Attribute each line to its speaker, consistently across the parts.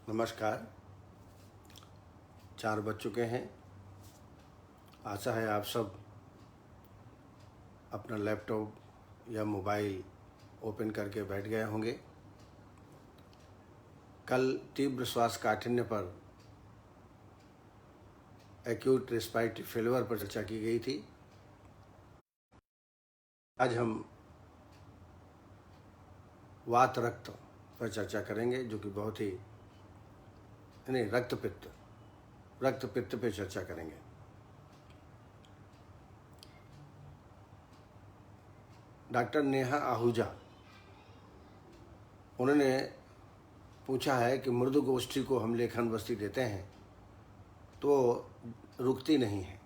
Speaker 1: नमस्कार। 4 बज चुके हैं। आशा है आप सब अपना लैपटॉप या मोबाइल ओपन करके बैठ गए होंगे। कल तीव्र श्वास काठिन्य पर एक्यूट रेस्पिरेटरी फेलियर पर चर्चा की गई थी। आज हम वात रक्त पर चर्चा करेंगे, जो कि बहुत ही रक्त पित्त पे चर्चा करेंगे। डॉक्टर नेहा आहूजा, उन्होंने पूछा है कि मृदु गोष्ठी को हम लेखन वस्ती देते हैं तो रुकती नहीं है।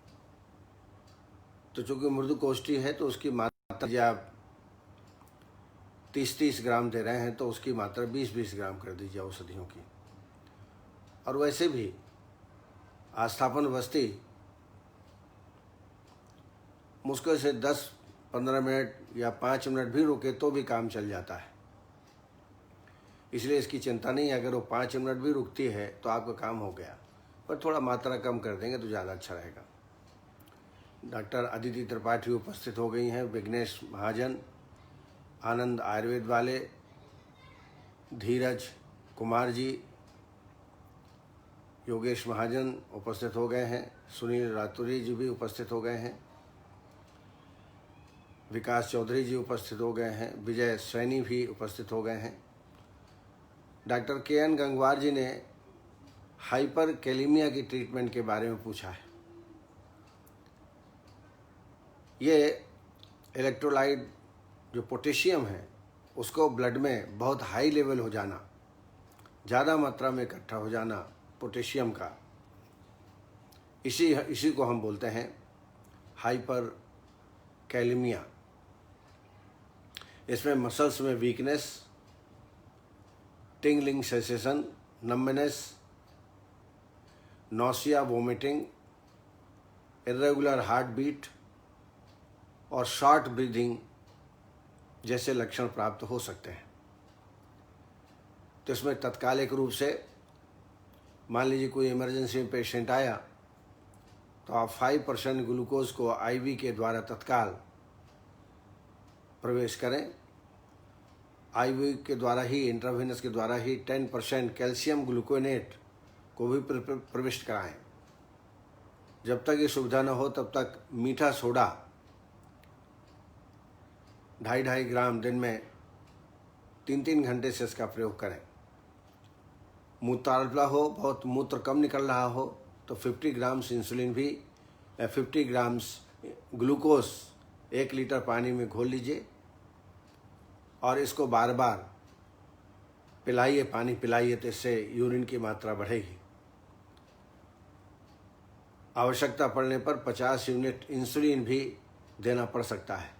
Speaker 1: तो चूंकि मृदु गोष्ठी है तो उसकी मात्रा या 30-30 ग्राम दे रहे हैं तो उसकी मात्रा 20-20 ग्राम कर दीजिए औषधियों की। और वैसे भी आस्थापन वस्ती मुश्किल से 10-15 मिनट या 5 मिनट भी रुके तो भी काम चल जाता है। इसलिए इसकी चिंता नहीं, अगर वो 5 मिनट भी रुकती है तो आपका काम हो गया, पर थोड़ा मात्रा कम कर देंगे तो ज़्यादा अच्छा रहेगा। डॉक्टर अदिति त्रिपाठी उपस्थित हो गई हैं, विघ्नेश महाजन, आनंद आयुर्वेद वाले, धीरज कुमार जी, योगेश महाजन उपस्थित हो गए हैं, सुनील रातुरी जी भी उपस्थित हो गए हैं, विकास चौधरी जी उपस्थित हो गए हैं, विजय सैनी भी उपस्थित हो गए हैं। डॉक्टर KN गंगवार जी ने हाइपर कैलीमिया की ट्रीटमेंट के बारे में पूछा है। ये इलेक्ट्रोलाइट जो पोटेशियम है उसको ब्लड में बहुत हाई लेवल हो जाना, ज़्यादा मात्रा में इकट्ठा हो जाना पोटेशियम का, इसी को हम बोलते हैं हाइपर कैलीमिया। इसमें मसल्स में weakness, tingling sensation, numbness, nausea, vomiting, irregular heart beat और शॉर्ट ब्रीदिंग जैसे लक्षण प्राप्त हो सकते हैं। तो इसमें तत्कालिक रूप से मान लीजिए कोई इमरजेंसी में पेशेंट आया तो आप 5% ग्लूकोज को IV के द्वारा तत्काल प्रवेश करें। IV के द्वारा ही, इंट्रावेनस के द्वारा ही 10% कैल्शियम ग्लूकोनेट को भी प्रविष्ट कराएं। जब तक ये सुविधा न हो तब तक मीठा सोडा 2.5 ग्राम दिन में 3-3 घंटे से इसका प्रयोग करें। मूत्राल्पा हो, बहुत मूत्र कम निकल रहा हो तो 50 ग्राम्स इंसुलिन भी, 50 ग्राम्स ग्लूकोज 1 लीटर पानी में घोल लीजिए और इसको बार बार पिलाइए, पानी पिलाइए, तो इससे यूरिन की मात्रा बढ़ेगी। आवश्यकता पड़ने पर 50 यूनिट इंसुलिन भी देना पड़ सकता है।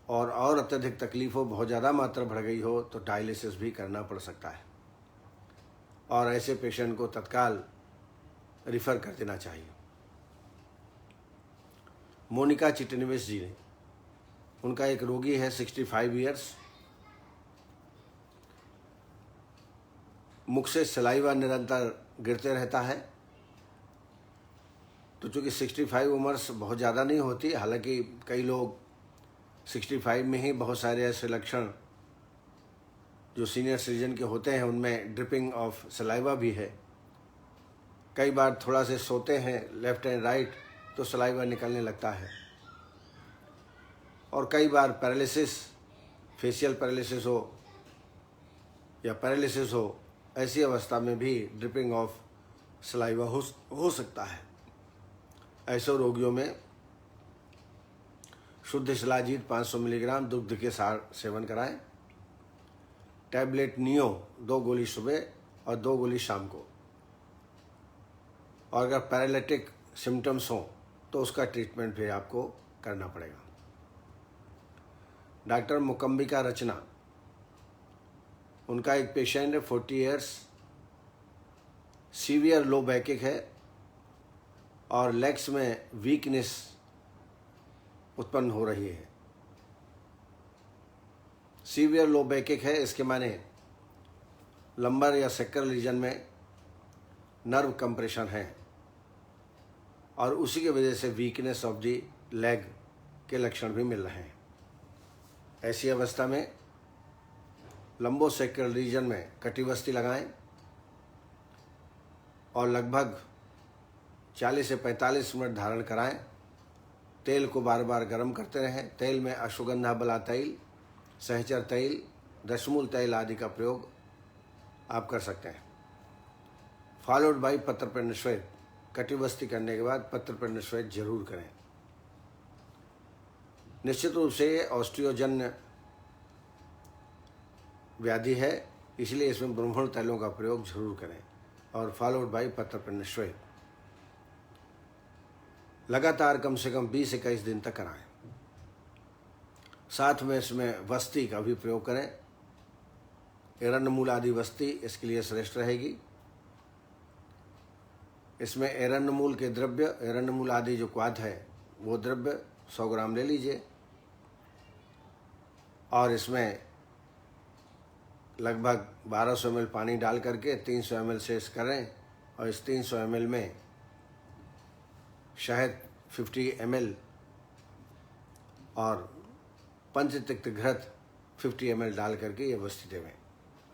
Speaker 1: और अत्यधिक तकलीफ हो, बहुत ज़्यादा मात्रा बढ़ गई हो तो डायलिसिस भी करना पड़ सकता है और ऐसे पेशेंट को तत्काल रिफ़र कर देना चाहिए। मोनिका चिटनिस जी ने, उनका एक रोगी है 65 ईयर्स, मुख से सलाइवा निरंतर गिरते रहता है। तो चूँकि 65 उम्र बहुत ज़्यादा नहीं होती, हालांकि कई लोग 65 में ही बहुत सारे ऐसे लक्षण जो सीनियर सिटीजन के होते हैं, उनमें ड्रिपिंग ऑफ सलाइवा भी है। कई बार थोड़ा से सोते हैं लेफ्ट एंड राइट तो सलाइवा निकलने लगता है। और कई बार पैरालिसिस, फेशियल पैरालिसिस हो या पैरालिसिस हो, ऐसी अवस्था में भी ड्रिपिंग ऑफ सलाइवा हो सकता है। ऐसे रोगियों में शुद्ध शिलाजीत 500 मिलीग्राम दुग्ध के साथ सेवन कराएं। टैबलेट नियो 2 गोली सुबह और 2 गोली शाम को। और अगर पैरालिटिक सिम्टम्स हों तो उसका ट्रीटमेंट भी आपको करना पड़ेगा। डॉक्टर मुकम्बिका रचना, उनका एक पेशेंट है 40 ईयर्स, सीवियर लो बैकिक है और लेग्स में वीकनेस उत्पन्न हो रही है। सीवियर लो बैकिक है, इसके माने लंबर या सेक्रल रीजन में नर्व कंप्रेशन है और उसी की वजह से वीकनेस ऑफ द लेग के लक्षण भी मिल रहे हैं। ऐसी अवस्था में लंबोसेक्रल रीजन में कटिबस्ती लगाएं और लगभग 40 से 45 मिनट धारण कराएं। तेल को बार बार गर्म करते रहें। तेल में अश्वगंधा बला तैल, सहचर तैल, दशमूल तैल आदि का प्रयोग आप कर सकते हैं। फॉलोड बाई पत्रपिंड श्वेत। कटिबस्ती करने के बाद पत्रपिंड श्वेत जरूर करें। निश्चित रूप से ये ऑस्टियोजन्य व्याधि है, इसलिए इसमें ब्रह्मण तैलों का प्रयोग जरूर करें और फॉलोड बाई पत्रपिंड श्वेत लगातार कम से कम 20-21 दिन तक कराएं। साथ में इसमें वस्ती का भी प्रयोग करें। एरंडमूल आदि वस्ती इसके लिए श्रेष्ठ रहेगी। इसमें एरंडमूल के द्रव्य, एरंडमूल आदि जो क्वाथ है वो द्रव्य 100 ग्राम ले लीजिए और इसमें लगभग 1200 ml पानी डाल करके 300 ml से इस करें और इस 300 ml में शहद 50 ml और पंचतिक्त घृत 50 ml डाल करके ये वस्ती देवें।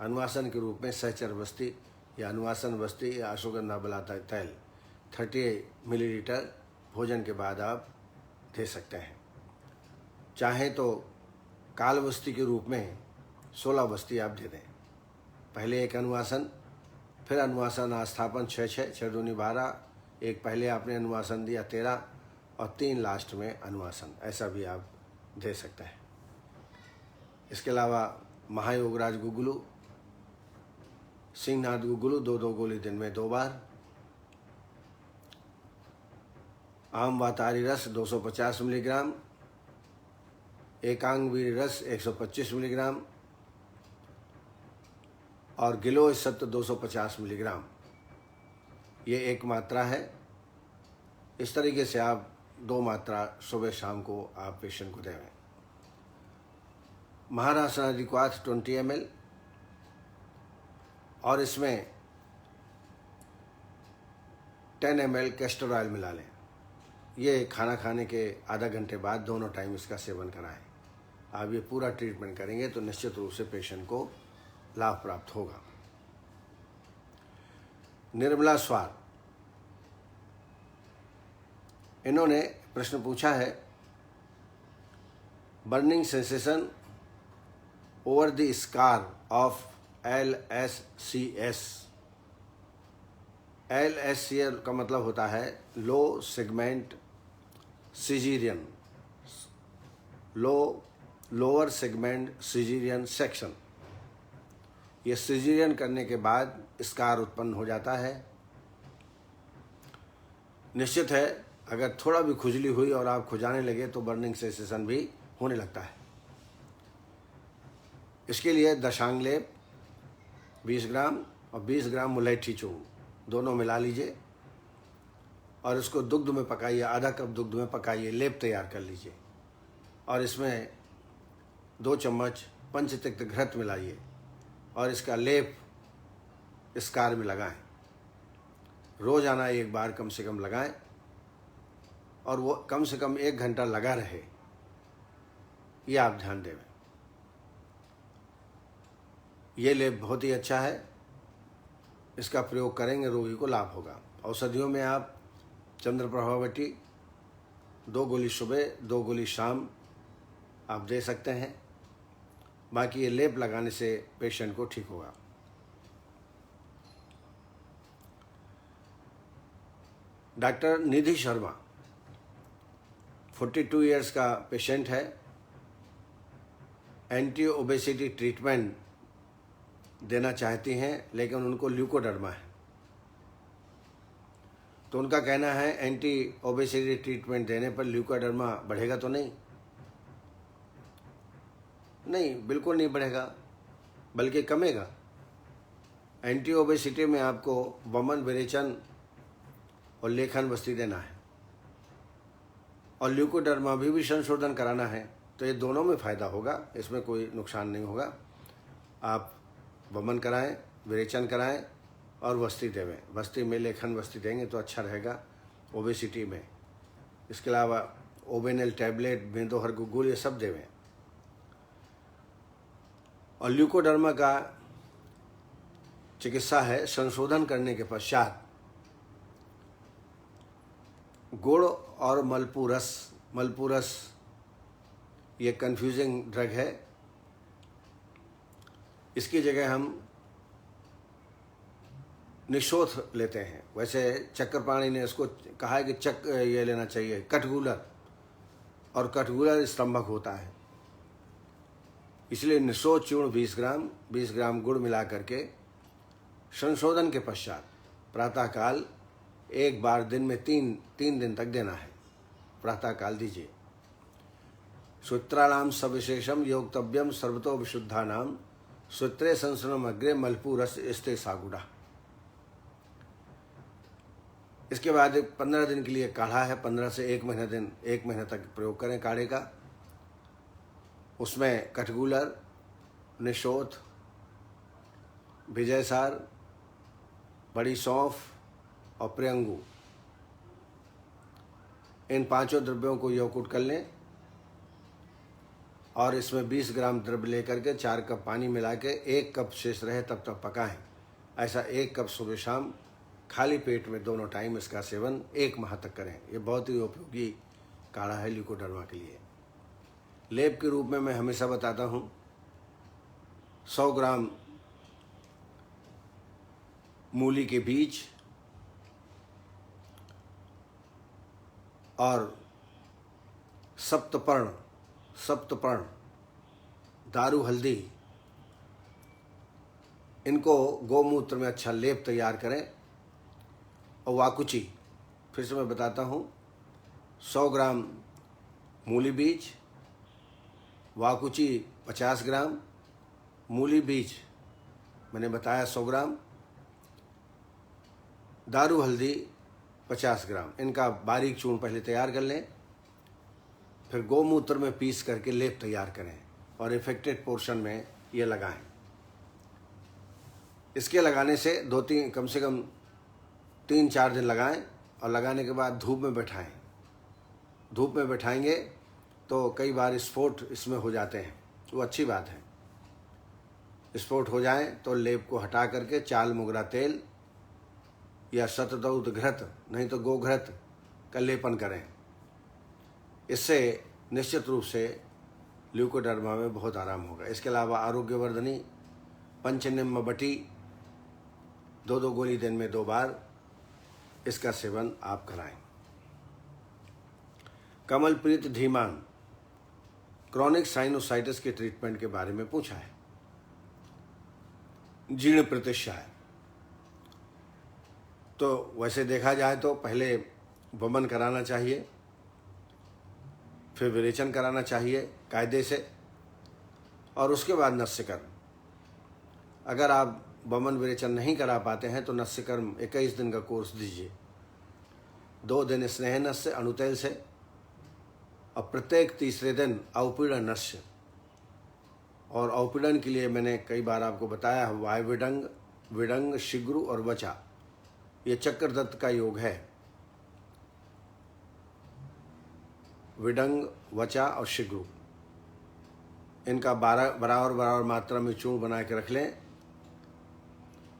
Speaker 1: अनुवासन के रूप में सहचर वस्ती या अनुवासन वस्ती या अश्वगंधा बला तैल 30 मिलीलीटर भोजन के बाद आप दे सकते हैं। चाहें तो काल वस्ती के रूप में 16 वस्ती आप दे दें। पहले एक अनुवासन, फिर अनुवासन आस्थापन 6 दूनी 12, एक पहले आपने अनुवासन दिया 13 और 3 लास्ट में अनुवासन, ऐसा भी आप दे सकते हैं। इसके अलावा महायोगराज गुगुलू, सिंहनाथ गुगुलू 2-2 गोली दिन में 2 बार, आम वातारी रस 250 मिलीग्राम, एकांग वीर रस 125 मिलीग्राम और गिलोय सत्व 250 मिलीग्राम, ये एक मात्रा है। इस तरीके से आप 2 मात्रा सुबह शाम को आप पेशेंट को देवें। महारासन अधिक्वाथ 20 ml और इसमें 10 ml कैस्टर ऑयल मिला लें। ये खाना खाने के आधा घंटे बाद दोनों टाइम इसका सेवन कराएं। आप ये पूरा ट्रीटमेंट करेंगे तो निश्चित रूप से पेशेंट को लाभ प्राप्त होगा। निर्मला स्वार, इन्होंने प्रश्न पूछा है, burning sensation over the scar of LSCS। LSCS का मतलब होता है low segment caesarean, lower segment caesarean section. ये सिजेरियन करने के बाद स्कार उत्पन्न हो जाता है। निश्चित है अगर थोड़ा भी खुजली हुई और आप खुजाने लगे तो बर्निंग सेंसेशन भी होने लगता है। इसके लिए दशांग लेप 20 ग्राम और 20 ग्राम मुलैठी चूर्ण दोनों मिला लीजिए और इसको दुग्ध में पकाइए, आधा कप दुग्ध में पकाइए, लेप तैयार कर लीजिए और इसमें 2 चम्मच पंचतिक्त घृत मिलाइए और इसका लेप स्कार में लगाएं। रोजाना 1 बार कम से कम लगाएं और वो कम से कम 1 घंटा लगा रहे, ये आप ध्यान दें। ये लेप बहुत ही अच्छा है, इसका प्रयोग करेंगे रोगी को लाभ होगा। औषधियों में आप चंद्रप्रभावती 2 गोली सुबह 2 गोली शाम आप दे सकते हैं। बाकी ये लेप लगाने से पेशेंट को ठीक होगा। डॉक्टर निधि शर्मा 42 इयर्स का पेशेंट है। एंटी ओबेसिटी ट्रीटमेंट देना चाहती हैं लेकिन उनको ल्यूकोडर्मा है। तो उनका कहना है एंटी ओबेसिटी ट्रीटमेंट देने पर ल्यूकोडर्मा बढ़ेगा तो नहीं? नहीं, बिल्कुल नहीं बढ़ेगा, बल्कि कमेगा। एंटी ओबेसिटी में आपको वमन, विरेचन और लेखन वस्ती देना है और ल्यूकोडर्मा भी संशोधन कराना है, तो ये दोनों में फ़ायदा होगा, इसमें कोई नुकसान नहीं होगा। आप वमन कराएं विरेचन कराएं और वस्ती देवें। वस्ती में लेखन वस्ती देंगे तो अच्छा रहेगा ओबेसिटी में। इसके अलावा ओबेनल टैबलेट, मेंदोहर गुगुल, ये सब देवें। और ल्यूकोडर्मा का चिकित्सा है संशोधन करने के पश्चात गुड़ और मलपूरस ये कन्फ्यूजिंग ड्रग है। इसकी जगह हम निशोथ लेते हैं। वैसे चक्रपाणी ने इसको कहा है कि ये लेना चाहिए कटगुलर, और कटगुलर स्तंभक होता है, इसलिए निशोथ चूर्ण 20 ग्राम गुड़ मिला करके संशोधन के पश्चात प्रातःकाल एक बार दिन में 3 दिन तक देना है। प्रातःकाल दीजिए। सूत्राणाम सविशेषम योक्तव्यम सर्वतो विशुद्धानाम सूत्रे संसनम अग्रे मलपूरस स्ते सागुड़ा। इसके बाद 15 दिन के लिए काढ़ा है, 15 से 1 महीने तक प्रयोग करें काढ़े का। उसमें कटगुलर, निशोथ, विजयसार, बड़ी सौंफ और प्रियंगू, इन 5 द्रव्यों को यौकुट कर लें और इसमें 20 ग्राम द्रव्य लेकर के 4 कप पानी मिला के 1 कप शेष रहे तब तक पकाएं। ऐसा 1 कप सुबह शाम खाली पेट में दोनों टाइम इसका सेवन 1 माह तक करें। ये बहुत ही उपयोगी काढ़ा है ल्यूकोडर्मा के लिए। लेप के रूप में मैं हमेशा बताता हूँ 100 ग्राम मूली के बीज और सप्तपर्ण, दारू हल्दी, इनको गोमूत्र में अच्छा लेप तैयार करें। और वाकुची, फिर से मैं बताता हूँ 100 ग्राम मूली बीज, वाकुची 50 ग्राम, मूली बीज मैंने बताया 100 ग्राम, दारू हल्दी 50 ग्राम, इनका बारीक चूर्ण पहले तैयार कर लें। फिर गोमूत्र में पीस करके लेप तैयार करें और इफेक्टेड पोर्शन में ये लगाएं। इसके लगाने से कम से कम 3-4 दिन लगाएं और लगाने के बाद धूप में बैठाएं। धूप में बैठाएंगे तो कई बार स्फोट इसमें हो जाते हैं, वो अच्छी बात है। स्फोट हो जाए तो लेप को हटा करके चाल मोगरा तेल या शतदौत घृत, नहीं तो गोघृत का लेपन करें। इससे निश्चित रूप से ल्यूकोडर्मा में बहुत आराम होगा। इसके अलावा आरोग्यवर्धनी पंचनिम्न बटी 2 गोली दिन में 2 बार इसका सेवन आप कराएं। कमलप्रीत धीमान क्रॉनिक साइनोसाइटिस के ट्रीटमेंट के बारे में पूछा है। जीर्ण प्रतिष्ठा है, तो वैसे देखा जाए तो पहले वमन कराना चाहिए, फिर विरेचन कराना चाहिए कायदे से, और उसके बाद नस्यकर्म। अगर आप वमन विरेचन नहीं करा पाते हैं तो नस्यकर्म 21 दिन का कोर्स दीजिए। 2 दिन स्नेह नस्य अणुतैल से और प्रत्येक तीसरे दिन अवपीड़न नस्य। और अवपीड़न के लिए मैंने कई बार आपको बताया वाय विडंग, शिग्रु और वचा, ये चक्रदत्त का योग है। विडंग, वचा और शिग्रु, इनका बराबर मात्रा में चूर्ण बना के रख लें।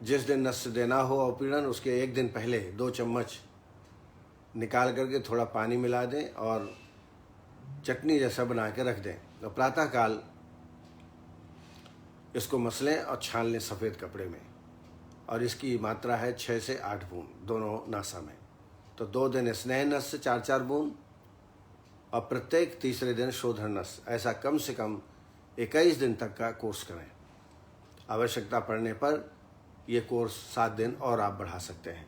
Speaker 1: जिस दिन नस्य देना हो अवपीड़न, उसके 1 दिन पहले 2 चम्मच निकाल करके थोड़ा पानी मिला दें और चटनी जैसा बना के रख दें। तो प्रातःकाल इसको मसलें और छान लें सफ़ेद कपड़े में, और इसकी मात्रा है 6 से 8 बूंद दोनों नासा में। तो 2 दिन स्नेह नस से 4-4 बूंद और प्रत्येक तीसरे दिन शोधन नस, ऐसा कम से कम 21 दिन तक का कोर्स करें। आवश्यकता पड़ने पर ये कोर्स 7 दिन और आप बढ़ा सकते हैं।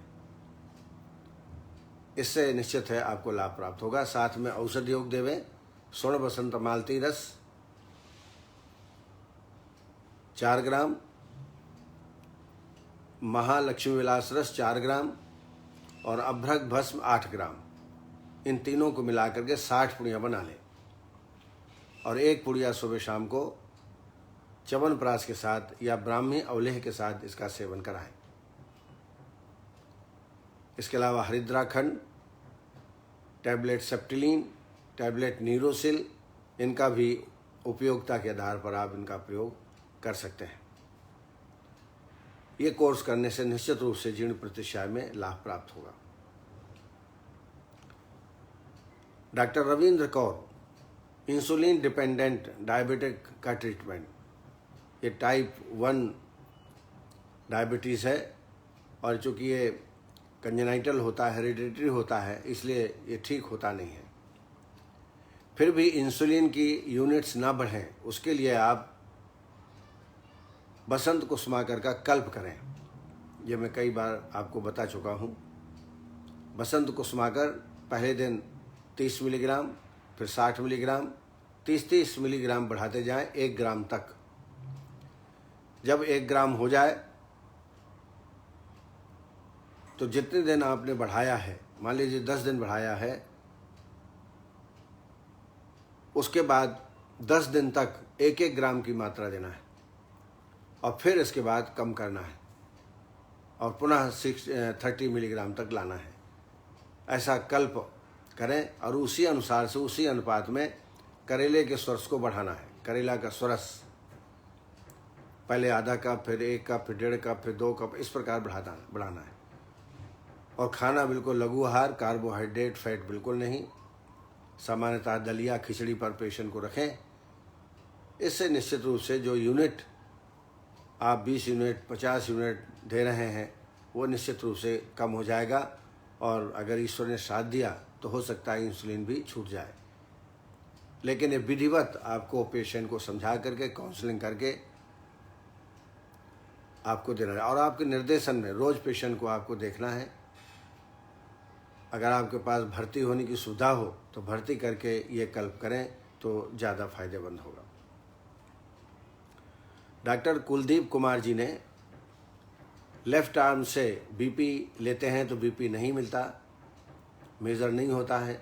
Speaker 1: इससे निश्चित है आपको लाभ प्राप्त होगा। साथ में औषधि योग देवें। स्वर्ण बसंत मालती रस 4 ग्राम, महालक्ष्मी विलास रस 4 ग्राम और अभ्रक भस्म 8 ग्राम, इन तीनों को मिला करके 60 पुड़ियाँ बना लें और 1 पुड़िया सुबह शाम को च्यवनप्राश के साथ या ब्राह्मी अवलेह के साथ इसका सेवन कराएं। इसके अलावा हरिद्राखंड, टैबलेट सेप्टिलीन, टैबलेट न्यूरोसिल, इनका भी उपयोगिता के आधार पर आप इनका प्रयोग कर सकते हैं। ये कोर्स करने से निश्चित रूप से जीर्ण प्रतिशय में लाभ प्राप्त होगा। Doctor Ravindra Kaur, insulin dependent diabetic का ट्रीटमेंट। ये टाइप 1 डायबिटीज़ है और चूँकि ये कंजेनाइटल होता है, हेरिडिटरी होता है, इसलिए ये ठीक होता नहीं है। फिर भी इंसुलिन की यूनिट्स ना बढ़ें, उसके लिए आप बसंत कुसुमाकर का कल्प करें। ये मैं कई बार आपको बता चुका हूँ। बसंत कुसुमाकर पहले दिन 30 मिलीग्राम, फिर 60 मिलीग्राम, 30-30 मिलीग्राम बढ़ाते जाएं 1 ग्राम तक। जब 1 ग्राम हो जाए तो जितने दिन आपने बढ़ाया है, मान लीजिए 10 दिन बढ़ाया है, उसके बाद 10 दिन तक 1-1 ग्राम की मात्रा देना है और फिर इसके बाद कम करना है और पुनः 30 मिलीग्राम तक लाना है। ऐसा कल्प करें और उसी अनुसार से, उसी अनुपात में करेले के स्वरस को बढ़ाना है। करेला का स्वरस पहले आधा कप, फिर 1 कप, फिर 1.5 कप, फिर 2 कप, इस प्रकार बढ़ाना है। और खाना बिल्कुल लघु आहार, कार्बोहाइड्रेट, फैट बिल्कुल नहीं। सामान्यतः दलिया खिचड़ी पर पेशेंट को रखें। इससे निश्चित रूप से जो यूनिट आप 20 यूनिट, 50 यूनिट दे रहे हैं, वो निश्चित रूप से कम हो जाएगा और अगर ईश्वर ने साथ दिया तो हो सकता है इंसुलिन भी छूट जाए। लेकिन ये विधिवत आपको पेशेंट को समझा करके, काउंसलिंग करके आपको देना है और आपके निर्देशन में रोज़ पेशेंट को आपको देखना है। अगर आपके पास भर्ती होने की सुविधा हो तो भर्ती करके ये कल्प करें तो ज़्यादा फायदेमंद होगा। डॉक्टर कुलदीप कुमार जी ने लेफ्ट आर्म से बीपी लेते हैं तो बीपी नहीं मिलता, मेज़र नहीं होता है।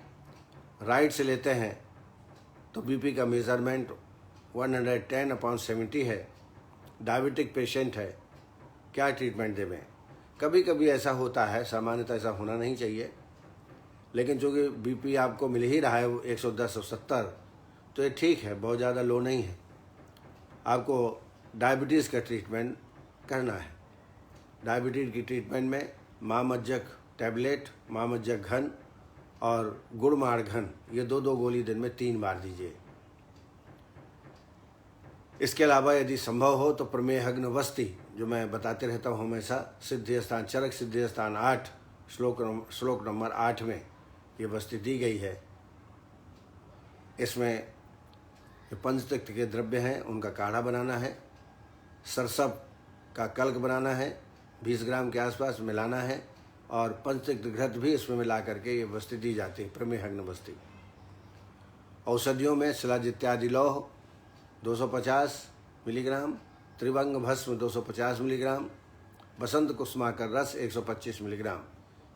Speaker 1: राइट से लेते हैं तो बीपी का मेज़रमेंट 110/70 है। डायबिटिक पेशेंट है, क्या ट्रीटमेंट देवें? कभी कभी ऐसा होता है, सामान्यतः ऐसा होना नहीं चाहिए, लेकिन चूँकि बीपी आपको मिल ही रहा है 110-170, तो ये ठीक है, बहुत ज़्यादा लो नहीं है। आपको डायबिटीज़ का ट्रीटमेंट करना है। डायबिटीज़ की ट्रीटमेंट में मामज्जक टैबलेट, मामज्जक घन और गुड़माड़ घन, ये 2-2 गोली दिन में 3 बार दीजिए। इसके अलावा यदि संभव हो तो प्रमेहग्न वस्ती, जो मैं बताते रहता हूँ हमेशा, सिद्धि स्थान, चरक सिद्धि स्थान 8, श्लोक नंबर 8 में ये वस्ती दी गई है। इसमें पंचतत्व के द्रव्य हैं, उनका काढ़ा बनाना है। सरसप का कल्क बनाना है, 20 ग्राम के आसपास मिलाना है और पंचतत्व घृत भी इसमें मिला करके ये वस्ती दी जाती है, प्रमेहग्न वस्ती। औषधियों में शिलाजित्यादि लौह 250 मिलीग्राम, त्रिभंग भस्म 250 मिलीग्राम, बसंत कुसुमाकर रस 125 मिलीग्राम,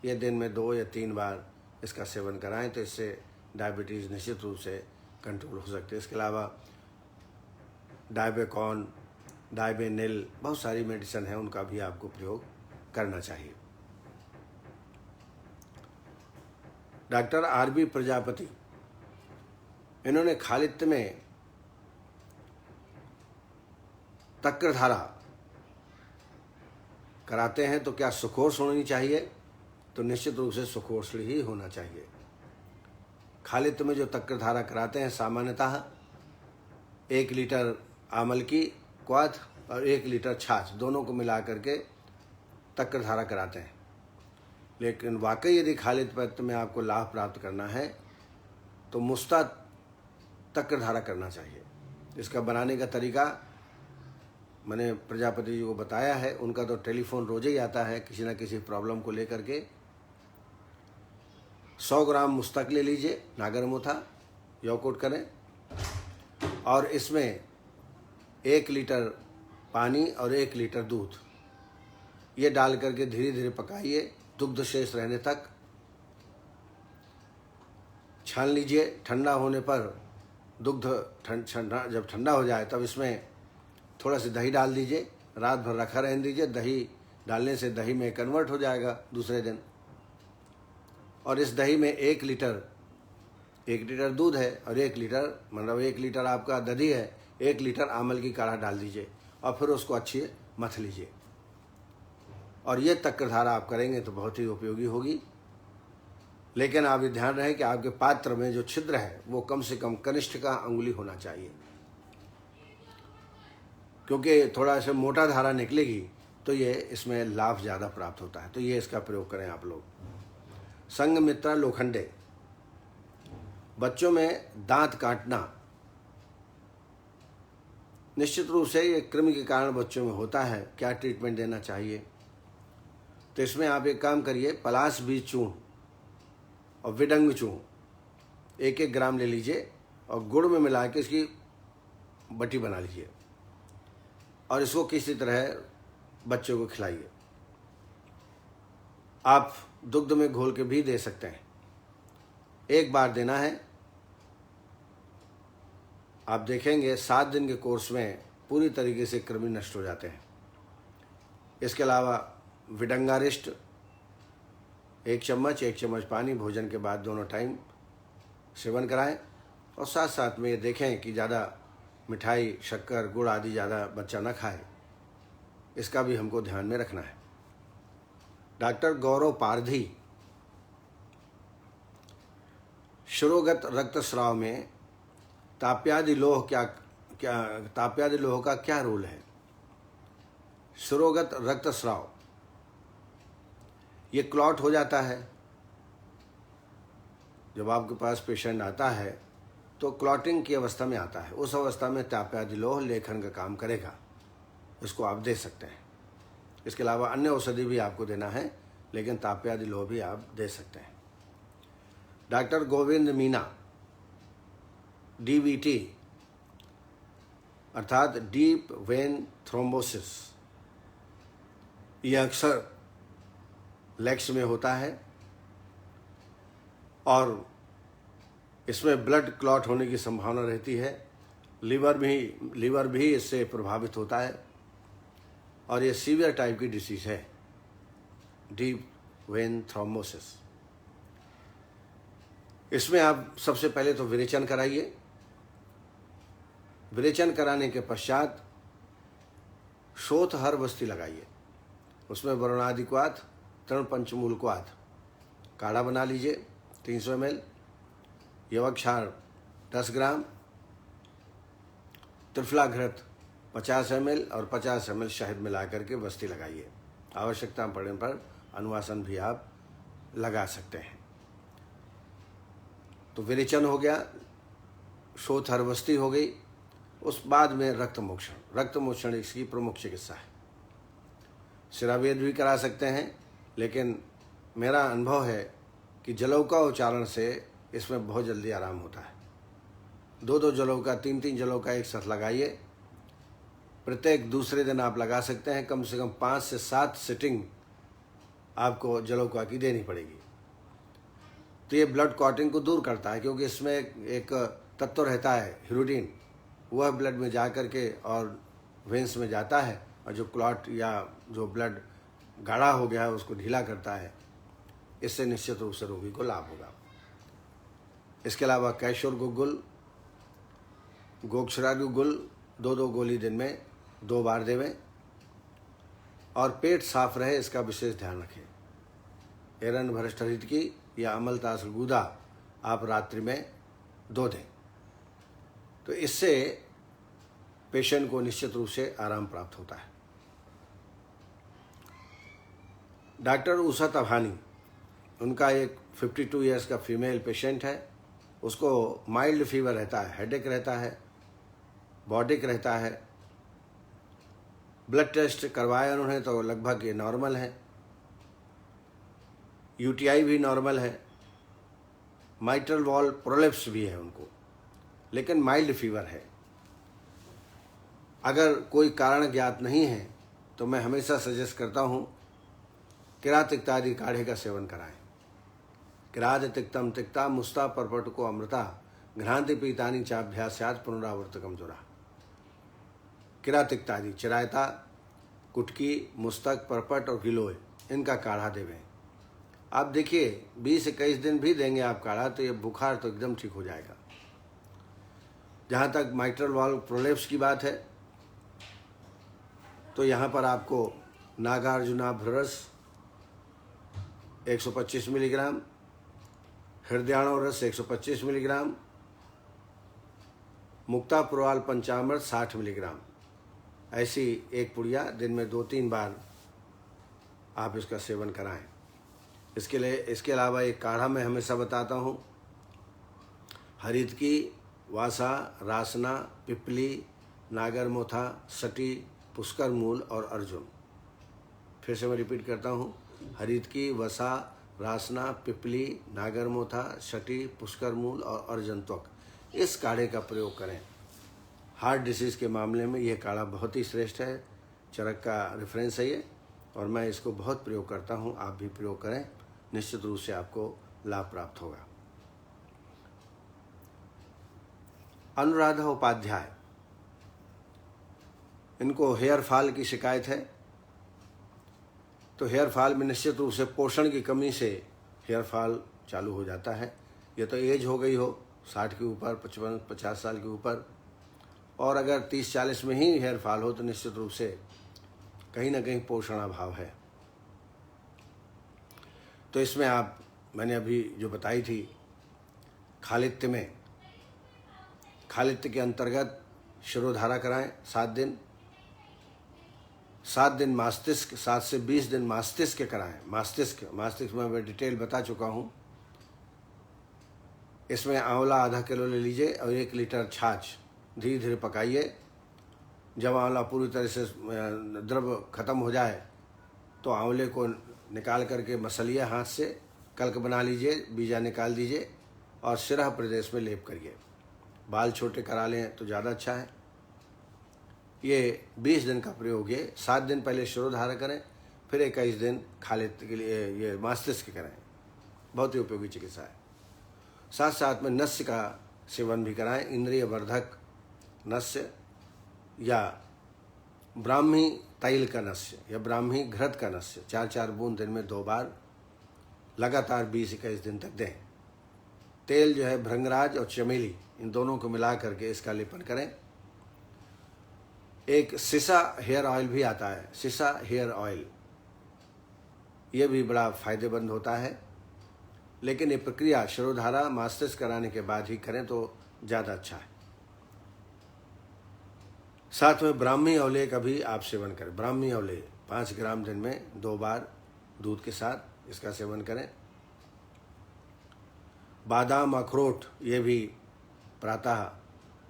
Speaker 1: ये दिन में 2 या 3 बार इसका सेवन कराएं तो इससे डायबिटीज़ निश्चित रूप से कंट्रोल हो सकती है। इसके अलावा डायबेकॉन, डायबेनिल, बहुत सारी मेडिसिन है, उनका भी आपको प्रयोग करना चाहिए। Doctor RB. प्रजापति, इन्होंने खालित्य में तक्रधारा कराते हैं तो क्या सुखोर्ष होनी चाहिए? तो निश्चित रूप से सुखोर्ष ही होना चाहिए। खालित्य में जो तक्रधारा कराते हैं सामान्यतः 1 लीटर आमल की क्वाथ और 1 लीटर छाछ, दोनों को मिला करके तक्रधारा कराते हैं। लेकिन वाकई यदि खालित्य में आपको लाभ प्राप्त करना है तो मुस्ता तक्रधारा करना चाहिए। इसका बनाने का तरीका मैंने प्रजापति जी को बताया है। उनका तो टेलीफोन रोज ही आता है किसी न किसी प्रॉब्लम को लेकर के। 100 ग्राम मुस्तक ले लीजिए, नागरमुथा, यौकोट करें और इसमें 1 लीटर पानी और 1 लीटर दूध ये डाल करके धीरे धीरे पकाइए, दुग्ध शेष रहने तक छान लीजिए। ठंडा होने पर दुग्ध जब ठंडा हो जाए तब इसमें थोड़ा सा दही डाल दीजिए, रात भर रखा रहने दीजिए। दही डालने से दही में कन्वर्ट हो जाएगा दूसरे दिन। और इस दही में 1 लीटर दूध है और 1 लीटर, मतलब 1 लीटर आपका दही है, 1 लीटर आमल की काढ़ा डाल दीजिए और फिर उसको अच्छी मथ लीजिए। और ये तक्कधारा आप करेंगे तो बहुत ही उपयोगी होगी। लेकिन आप ये ध्यान रहे कि आपके पात्र में जो छिद्र है वो कम से कम कनिष्ठ का अंगुली होना चाहिए, क्योंकि थोड़ा सा मोटा धारा निकलेगी तो ये इसमें लाभ ज़्यादा प्राप्त होता है। तो ये इसका प्रयोग करें आप लोग। संघमित्रा लोखंडे। बच्चों में दांत काटना निश्चित रूप से ये कृमि के कारण बच्चों में होता है। क्या ट्रीटमेंट देना चाहिए? तो इसमें आप एक काम करिए, पलाश बीज चूर्ण और विडंग चूर्ण 1-1 ग्राम ले लीजिए और गुड़ में मिला के इसकी बटी बना लीजिए और इसको किसी तरह बच्चों को खिलाइए। आप दुग्ध में घोल के भी दे सकते हैं। 1 बार देना है। आप देखेंगे 7 दिन के कोर्स में पूरी तरीके से कृमि नष्ट हो जाते हैं। इसके अलावा विडंगारिष्ट 1 चम्मच पानी भोजन के बाद दोनों टाइम सेवन कराएं। और साथ साथ में ये देखें कि ज़्यादा मिठाई, शक्कर, गुड़ आदि ज़्यादा बच्चा न खाए, इसका भी हमको ध्यान में रखना है। डॉक्टर गौरव पारधी। शिरोगत रक्तस्राव में ताप्यादि लोह ताप्यादि लोह का क्या रोल है? शिरोगत रक्तस्राव, ये क्लॉट हो जाता है। जब आपके पास पेशेंट आता है तो क्लॉटिंग की अवस्था में आता है। उस अवस्था में ताप्यादि लोह लेखन का काम करेगा, इसको आप दे सकते हैं। इसके अलावा अन्य औषधि भी आपको देना है, लेकिन ताप्यादि लोह भी आप दे सकते हैं। डॉक्टर गोविंद मीना। DVT अर्थात डीप वेन थ्रोम्बोसिस, यह अक्सर लेग्स में होता है और इसमें ब्लड क्लॉट होने की संभावना रहती है। लीवर भी इससे प्रभावित होता है और ये सीवियर टाइप की डिसीज है, डीप वेन थ्रोम्बोसिस। इसमें आप सबसे पहले तो विरेचन कराइए। विरेचन कराने के पश्चात शोथ हर वस्ती लगाइए। उसमें वरुणादिक्वाथ, तृण पंचमूलक्वाथ काढ़ा बना लीजिए 300 ml, यवक्षार 10 ग्राम, त्रिफलाघृत 50 ml और 50 ml शहद मिला करके वस्ती लगाइए। आवश्यकता पड़ने पर अनुवासन भी आप लगा सकते हैं। तो विरेचन हो गया, शोथ हर वस्ती हो गई। उस बाद में रक्तमोक्षण इसकी प्रमुख चिकित्सा है। शिरावेद भी करा सकते हैं, लेकिन मेरा अनुभव है कि जलौ का उच्चारण से इसमें बहुत जल्दी आराम होता है। 2-2 जलौ का, 3-3 जलौ का एक साथ लगाइए। प्रत्येक दूसरे दिन आप लगा सकते हैं। कम से कम 5 से 7 सिटिंग आपको जलौका की देनी पड़ेगी। तो ये ब्लड क्लॉटिंग को दूर करता है, क्योंकि इसमें एक तत्व रहता है हिरुडिन, वह ब्लड में जा कर के और वेंस में जाता है और जो क्लॉट या जो ब्लड गाढ़ा हो गया है उसको ढीला करता है। इससे निश्चित रूप से रोगी को लाभ होगा। इसके अलावा कैशोर गुग्गुल, गोक्षरा गुग्गुल 2-2 गोली दिन में 2 बार देवें और पेट साफ रहे, इसका विशेष ध्यान रखें। एरन भ्रष्टरित की या अमलतास गुदा आप रात्रि में 2 दें, तो इससे पेशेंट को निश्चित रूप से आराम प्राप्त होता है। डॉक्टर उषा तभानी, उनका एक 52 ईयर्स का फीमेल पेशेंट है। उसको माइल्ड फीवर रहता है, हेडेक रहता है, बॉडिक रहता है। ब्लड टेस्ट करवाया उन्होंने तो लगभग ये नॉर्मल है। यूटीआई भी नॉर्मल है, माइट्रल वॉल प्रोलेप्स भी है उनको, लेकिन माइल्ड फीवर है। अगर कोई कारण ज्ञात नहीं है तो मैं हमेशा सजेस्ट करता हूँ किरात तिक्ता आदि काढ़े का सेवन कराएं। किरात तिक्तम तिक्ता मुस्ता परपट को अमृता घ्रांति पीतानी चाभ्यास्यात् पुनरावर्तकम जुरा। किरातिकता आदि, चिरायता, कुटकी, मुस्तक, परपट और गिलोय, इनका काढ़ा देवें। आप देखिए 20-21 दिन भी देंगे आप काढ़ा तो ये बुखार तो एकदम ठीक हो जाएगा। जहाँ तक माइट्रल वाल्व प्रोलेप्स की बात है तो यहाँ पर आपको नागार्जुनाभ्र रस 125 मिलीग्राम, हृदयाणु रस 125 मिलीग्राम, मुक्तापुरवाल पंचामृत 60 मिलीग्राम, ऐसी एक पुड़िया दिन में 2-3 बार आप इसका सेवन कराएं। इसके अलावा एक काढ़ा मैं हमेशा बताता हूँ, हरितकी, वासा, रासना, पिपली, नागरमोथा, सटी, पुष्कर मूल और अर्जुन। फिर से मैं रिपीट करता हूँ, हरितकी, वसा, रासना, पिपली, नागरमोथा, सटी, पुष्कर मूल और अर्जुन त्वक, इस काढ़े का प्रयोग करें। हार्ट डिसीज़ के मामले में यह काढ़ा बहुत ही श्रेष्ठ है। चरक का रेफरेंस है ये, और मैं इसको बहुत प्रयोग करता हूँ। आप भी प्रयोग करें, निश्चित रूप से आपको लाभ प्राप्त होगा। अनुराधा उपाध्याय, इनको हेयर फॉल की शिकायत है। तो हेयर फॉल में निश्चित रूप से पोषण की कमी से हेयर फॉल चालू हो जाता है। ये तो एज हो गई हो 60 के ऊपर, 55-50 साल के ऊपर, और अगर 30-40 में ही हेयर फॉल हो तो निश्चित रूप से कहीं ना कहीं पोषण अभाव है। तो इसमें आप, मैंने अभी जो बताई थी, खालित्य में, खालित्य के अंतर्गत शिरोधारा कराएं 7 दिन, 7 दिन मस्तिष्क, 7 से 20 दिन मस्तिष्क कराएं। मस्तिष्क में मैं डिटेल बता चुका हूँ। इसमें आंवला आधा किलो ले लीजिए और 1 लीटर छाछ धीरे धीरे पकाइए। जब आंवला पूरी तरह से द्रव खत्म हो जाए तो आंवले को निकाल करके मसलिए, हाथ से कल्क बना लीजिए, बीजा निकाल दीजिए और सिरह प्रदेश में लेप करिए। बाल छोटे करा लें तो ज़्यादा अच्छा है। ये 20 दिन का प्रयोग है। 7 दिन पहले शिरोधारा करें, फिर 21 दिन खालित्य के लिए ये मस्तिष्क करें। बहुत ही उपयोगी चिकित्सा है। साथ साथ में नस्य का सेवन भी कराएं, इंद्रिय वर्धक नस्य या ब्राह्मी तैल का नस्य या ब्राह्मी घृत का नस्य 4-4 बूंद दिन में 2 बार लगातार 20-21 दिन तक दें। तेल जो है भृंगराज और चमेली, इन दोनों को मिला करके इसका लेपन करें। एक सिसा हेयर ऑयल भी आता है, सिसा हेयर ऑयल, ये भी बड़ा फायदेमंद होता है, लेकिन ये प्रक्रिया शिरोधारा मस्तिष्क कराने के बाद ही करें तो ज़्यादा अच्छा है। साथ में ब्राह्मी औले का भी आप सेवन करें। ब्राह्मी औले 5 ग्राम दिन में 2 बार दूध के साथ इसका सेवन करें। बादाम, अखरोट, ये भी प्रातः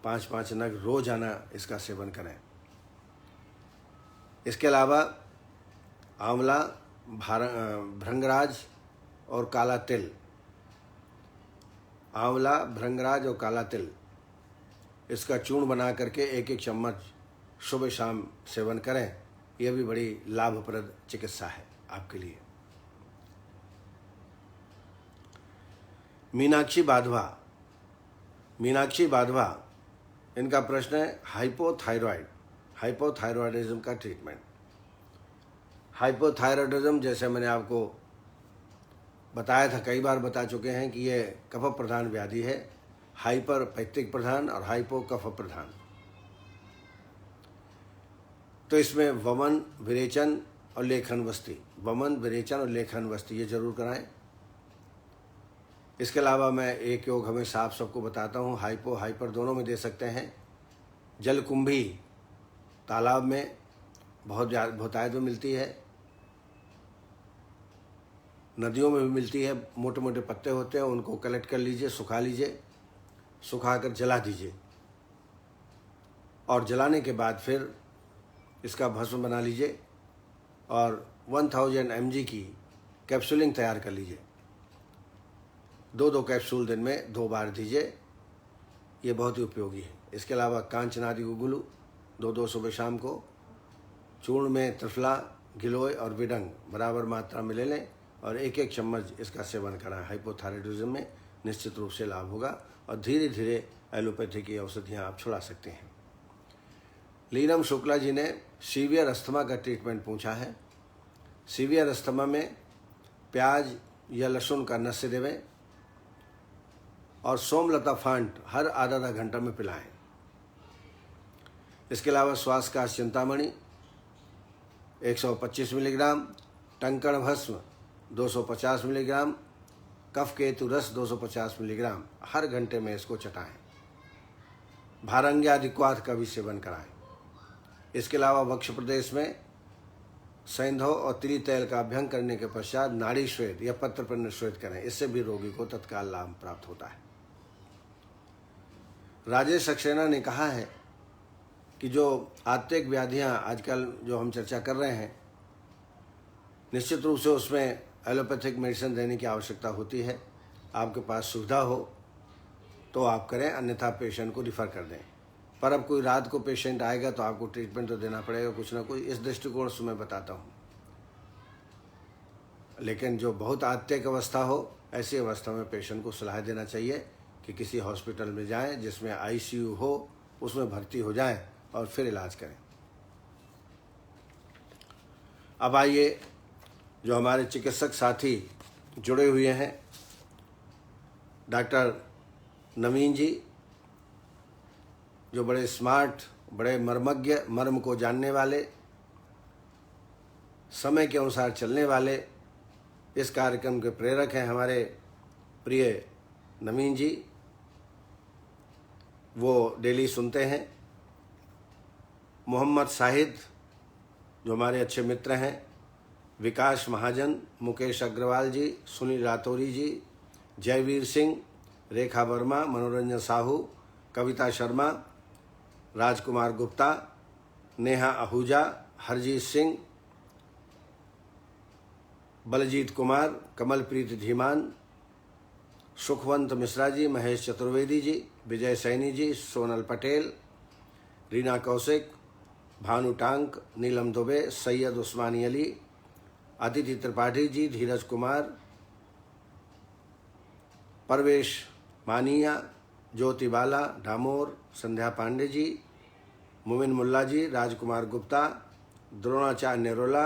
Speaker 1: 5-5 नग रोजाना इसका सेवन करें। इसके अलावा आंवला, भृंगराज और काला तिल, आंवला, भृंगराज और काला तिल, इसका चूर्ण बना करके 1-1 चम्मच सुबह शाम सेवन करें। यह भी बड़ी लाभप्रद चिकित्सा है आपके लिए। मीनाक्षी बाधवा, मीनाक्षी बाधवा, इनका प्रश्न है हाइपोथायरॉयडिज्म का ट्रीटमेंट। हाइपोथायरॉयडिज्म, जैसे मैंने आपको बताया था, कई बार बता चुके हैं कि ये कफ प्रधान व्याधि है। हाइपर पैक्टिक प्रधान और हाइपो कफ प्रधान। तो इसमें वमन, विरेचन और लेखन वस्ती, वमन, विरेचन और लेखन वस्ती, ये जरूर कराएं। इसके अलावा मैं एक योग हमेशा आप सबको बताता हूँ, हाइपो हाइपर दोनों में दे सकते हैं। जलकुंभी तालाब में बहुतायत में मिलती है, नदियों में भी मिलती है। मोटे मोटे पत्ते होते हैं, उनको कलेक्ट कर लीजिए, सुखा लीजिए, सुखाकर जला दीजिए और जलाने के बाद फिर इसका भस्म बना लीजिए और 1000 mg की कैप्सूलिंग तैयार कर लीजिए। 2-2 कैप्सूल दिन में 2 बार दीजिए। ये बहुत ही उपयोगी है। इसके अलावा कांचनादी गुगुलू 2-2 सुबह शाम को चूर्ण में त्रिफला, गिलोय और विडंग बराबर मात्रा में ले लें और 1-1 चम्मच इसका सेवन कराएं। हाइपोथायरॉयडिज्म में निश्चित रूप से लाभ होगा और धीरे धीरे एलोपैथी की औषधियाँ आप छुड़ा सकते हैं। लीनम शुक्ला जी ने सीवियर अस्थमा का ट्रीटमेंट पूछा है। सीवियर अस्थमा में प्याज या लहसुन का नस्य देवें और सोमलता फांट हर आधा घंटा में पिलाएं। इसके अलावा श्वासकाश चिंतामणि 125 मिलीग्राम, टंकण भस्म 250 मिलीग्राम, कफ केतु रस 250 मिलीग्राम हर घंटे में इसको चटाएं। भारंगी क्वाथ का भी सेवन कराएं। इसके अलावा वक्ष प्रदेश में सैंधव और तिली तेल का अभ्यंग करने के पश्चात नाड़ी श्वेत या पत्रपिंड श्वेत करें। इससे भी रोगी को तत्काल लाभ प्राप्त होता है। राजेश सक्सेना ने कहा है कि जो आत्तिक व्याधियां आजकल जो हम चर्चा कर रहे हैं, निश्चित रूप से उसमें एलोपैथिक मेडिसिन देने की आवश्यकता होती है। आपके पास सुविधा हो तो आप करें, अन्यथा पेशेंट को रिफ़र कर दें। पर अब कोई रात को पेशेंट आएगा तो आपको ट्रीटमेंट तो देना पड़ेगा कुछ ना कुछ। इस दृष्टिकोण से मैं बताता हूँ। लेकिन जो बहुत आत्तिक अवस्था हो, ऐसी अवस्था में पेशेंट को सलाह देना चाहिए कि किसी हॉस्पिटल में जाएं जिसमें आईसीयू हो, उसमें भर्ती हो जाएं और फिर इलाज करें। अब आइए, जो हमारे चिकित्सक साथी जुड़े हुए हैं, डॉक्टर नवीन जी, जो बड़े स्मार्ट, बड़े मर्मज्ञ, मर्म को जानने वाले, समय के अनुसार चलने वाले इस कार्यक्रम के प्रेरक हैं हमारे प्रिय नवीन जी। वो डेली सुनते हैं। मोहम्मद शाहिद, जो हमारे अच्छे मित्र हैं, विकास महाजन, मुकेश अग्रवाल जी, सुनील रातौरी जी, जयवीर सिंह, रेखा वर्मा, मनोरंजन साहू, कविता शर्मा, राजकुमार गुप्ता, नेहा आहूजा, हरजीत सिंह, बलजीत कुमार, कमलप्रीत धीमान, सुखवंत मिश्रा जी, महेश चतुर्वेदी जी, विजय सैनी जी, सोनल पटेल, रीना कौशिक, भानु टांक, नीलम दुबे, सैयद उस्मानी अली, अदिति त्रिपाठी जी, धीरज कुमार, परवेश मानिया, ज्योति बाला, डामोर, संध्या पांडे जी, मुमिन मुल्ला जी, राजकुमार गुप्ता, द्रोणाचार्य नेरोला।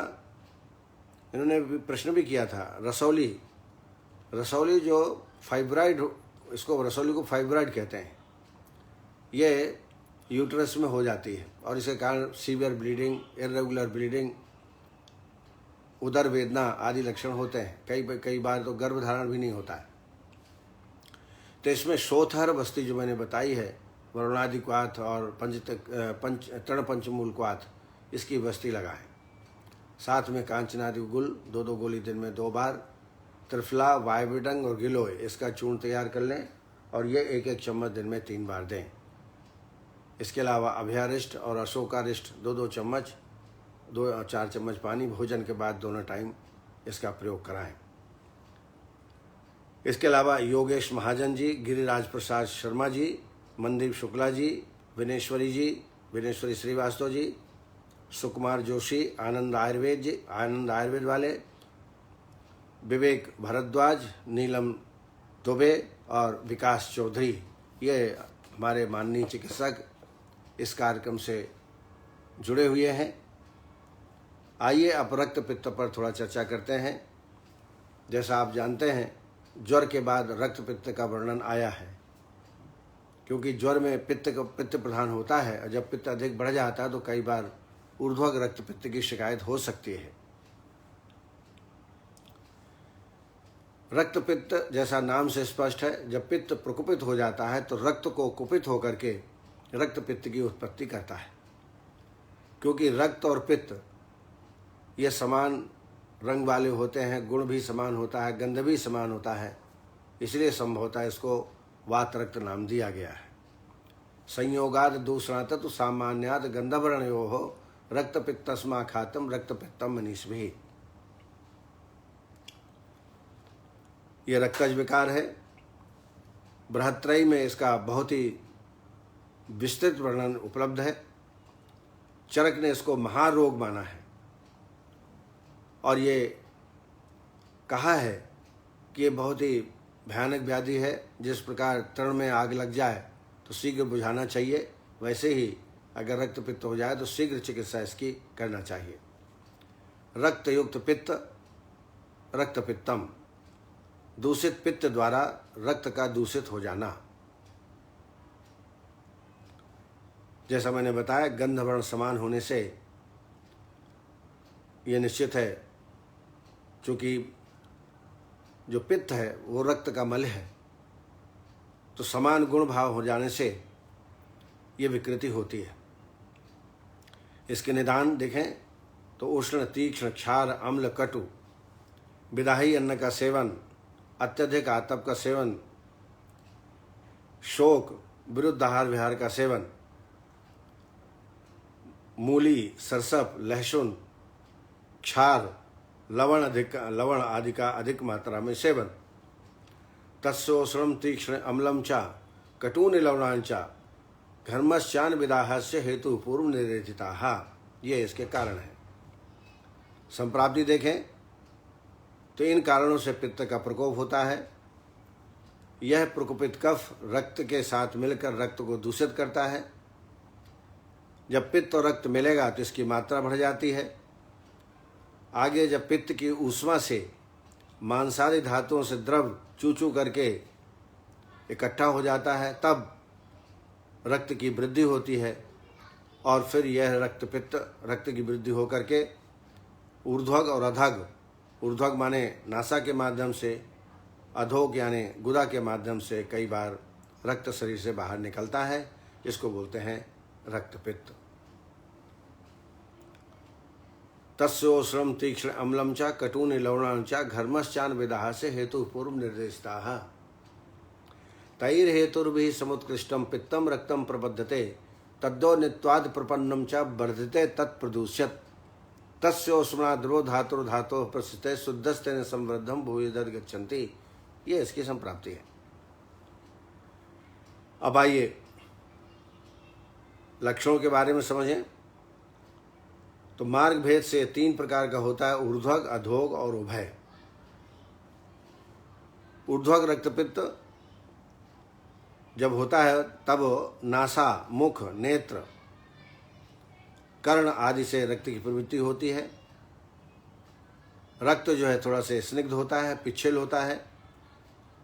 Speaker 1: इन्होंने भी प्रश्न भी किया था। रसौली जो फाइब्राइड, इसको रसौली को फाइब्राइड कहते हैं, ये यूट्रस में हो जाती है और इसके कारण सीवियर ब्लीडिंग, इरेगुलर ब्लीडिंग, उदर वेदना आदि लक्षण होते हैं। कई बार तो गर्भधारण भी नहीं होता है। तो इसमें शोथर बस्ती जो मैंने बताई है, वरुणादि क्वाथ और तृण पंचमूल क्वाथ, इसकी बस्ती लगाएं। साथ में कांचनादि गुल 2-2 गोली दिन में 2 बार, त्रिफला, वायबिडंग और गिलोय, इसका चूर्ण तैयार कर लें और ये 1-1 चम्मच दिन में 3 बार दें। इसके अलावा अभयारिष्ट और अशोकारिष्ट 2-2 चम्मच, 2-4 चम्मच पानी भोजन के बाद दोनों टाइम इसका प्रयोग कराएं। इसके अलावा योगेश महाजन जी, गिरिराज प्रसाद शर्मा जी, मनदीप शुक्ला जी, विनेश्वरी श्रीवास्तव जी, सुकुमार जोशी, आनंद आयुर्वेद वाले, विवेक भारद्वाज, नीलम दुबे और विकास चौधरी, ये हमारे माननीय चिकित्सक इस कार्यक्रम से जुड़े हुए हैं। आइए अब रक्त पित्त पर थोड़ा चर्चा करते हैं। जैसा आप जानते हैं, ज्वर के बाद रक्त पित्त का वर्णन आया है, क्योंकि ज्वर में पित्त प्रधान होता है और जब पित्त अधिक बढ़ जाता है तो कई बार ऊर्ध्वक रक्त पित्त की शिकायत हो सकती है। रक्त पित्त जैसा नाम से स्पष्ट है, जब पित्त प्रकुपित हो जाता है तो रक्त को कुपित होकर के रक्त पित्त की उत्पत्ति करता है। क्योंकि रक्त और पित्त ये समान रंग वाले होते हैं, गुण भी समान होता है, गंध भी समान होता है, इसलिए संभवतः इसको वात रक्त नाम दिया गया है। संयोगाद दूषणातत्व सामान्याद गंधवर्णयोः रक्त पित्तस्मा खातम रक्त पित्तम मनीषभिः। ये रक्तज विकार है। बृहत्त्रयी में इसका बहुत ही विस्तृत वर्णन उपलब्ध है। चरक ने इसको महारोग माना है और ये कहा है कि ये बहुत ही भयानक व्याधि है। जिस प्रकार तृण में आग लग जाए तो शीघ्र बुझाना चाहिए, वैसे ही अगर रक्त पित्त हो जाए तो शीघ्र चिकित्सा इसकी करना चाहिए। रक्त युक्त पित्त रक्त पित्तम, दूषित पित्त द्वारा रक्त का दूषित हो जाना। जैसा मैंने बताया, गंधवर्ण समान होने से यह निश्चित है, क्योंकि जो पित्त है वो रक्त का मल है, तो समान गुण भाव हो जाने से ये विकृति होती है। इसके निदान देखें तो उष्ण, तीक्ष्ण, क्षार, अम्ल, कटु, विदाही अन्न का सेवन, अत्यधिक आतप का सेवन, शोक, विरुद्ध आहार विहार का सेवन, मूली, सरसप, लहसुन, क्षार, लवण आदि का अधिक मात्रा में सेवन, तत्सोष्णम तीक्ष्ण अम्लम च कटून लवणांच घर्मश्चान विदाहस्य हेतु पूर्व निर्देशिताः, ये इसके कारण है। संप्राप्ति देखें तो इन कारणों से पित्त का प्रकोप होता है। यह प्रकोपित कफ रक्त के साथ मिलकर रक्त को दूषित करता है। जब पित्त और रक्त मिलेगा तो इसकी मात्रा बढ़ जाती है। आगे जब पित्त की ऊष्मा से मांसादि धातुओं से द्रव चू चू करके इकट्ठा हो जाता है, तब रक्त की वृद्धि होती है और फिर यह रक्त की वृद्धि होकर के ऊर्ध्वग और अधग, ऊर्ध्वग माने नासा के माध्यम से, अधोग यानी गुदा के माध्यम से कई बार रक्त शरीर से बाहर निकलता है। इसको बोलते हैं रक्तपित्त। तस्योश्रम तीक्ष्ण अम्लम च कटूनि लवणानि च घर्मश्चान विदाह से हेतु पूर्व निर्देशिताः तैर्हेतुर्भिः समुत्कृष्टं पित्तम रक्तम प्रबध्यते तद्दो नित्वाद प्रपन्नम च वर्धिते तत्प्रदूष्यत तस्योष्मणा द्रो धातुर्धातोः प्रसिते शुद्धस्तेन संवृद्धम भूयिदर गच्छन्ति। ये इसकी संप्राप्ति है। अब आइए लक्षणों के बारे में समझें। तो मार्ग भेद से 3 प्रकार का होता है, ऊर्ध्वग, अधोग और उभय। ऊर्ध्वग रक्तपित्त जब होता है तब नासा, मुख, नेत्र, कर्ण आदि से रक्त की प्रवृत्ति होती है। रक्त जो है थोड़ा से स्निग्ध होता है, पिच्छल होता है,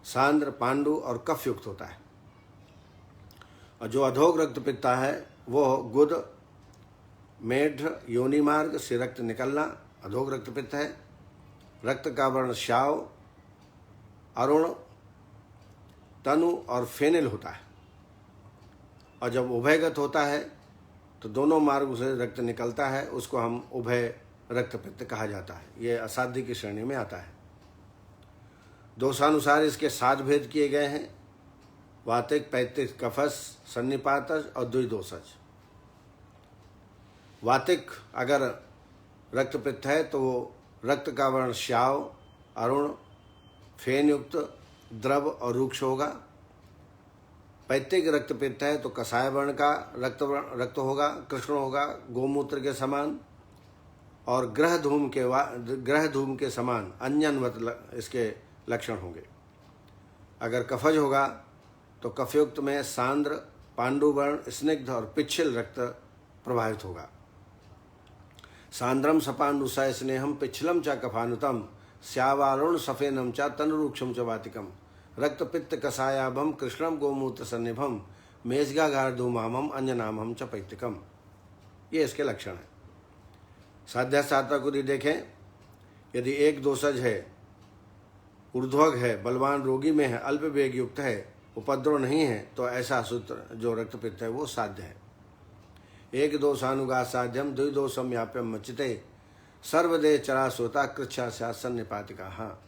Speaker 1: सांद्र, पांडु और कफ युक्त होता है। और जो अधोग रक्तपित्ता है वो गुद, मेढ, योनि मार्ग से रक्त निकलना अधोग रक्तपित्त है। रक्त का वर्ण श्याव, अरुण, तनु और फेनिल होता है। और जब उभयगत होता है तो दोनों मार्गों से रक्त निकलता है, उसको हम उभय रक्तपित्त कहा जाता है। ये असाध्य की श्रेणी में आता है। दोषानुसार इसके 7 भेद किए गए हैं, वातिक, पैतिक, कफस, सन्निपातज और द्विदोषज। वातिक अगर रक्तपित्त है तो वो रक्त का वर्ण श्याव, अरुण, फेन युक्त, द्रव और रूक्ष होगा। पैतिक रक्तपित्त है तो कसाय वर्ण का रक्त होगा, कृष्ण होगा, गोमूत्र के समान और ग्रह धूम के समान अंजनवत इसके लक्षण होंगे। अगर कफज होगा तो कफयुक्त में सांद्र, पांडु वर्ण, स्निग्ध और पिच्छल रक्त प्रभावित होगा। सांद्रम सपांडुसय स्नेहम पिछलम च कफानुतम श्यावारुण सफेनम च तनुरूक्षम च वातिकम रक्तपित्त कसायाभम कृष्णम गोमूत्र सन्निभम मेजगाघार धूमामम अंजनामम च पैतिकम। ये इसके लक्षण है। साध्या साताकुरी देखें, यदि एक दोषज है, ऊर्ध्वग है, बलवान रोगी में है, अल्प वेग युक्त है, उपद्रव नहीं है, तो ऐसा सूत्र जो रक्तपित्त है वो साध्य है। एक दोषानुगा साध्यम द्विदोषम व्याप्यम मचिते सर्वदेह चरासोता कृच्छा शासन निपातिका। हाँ,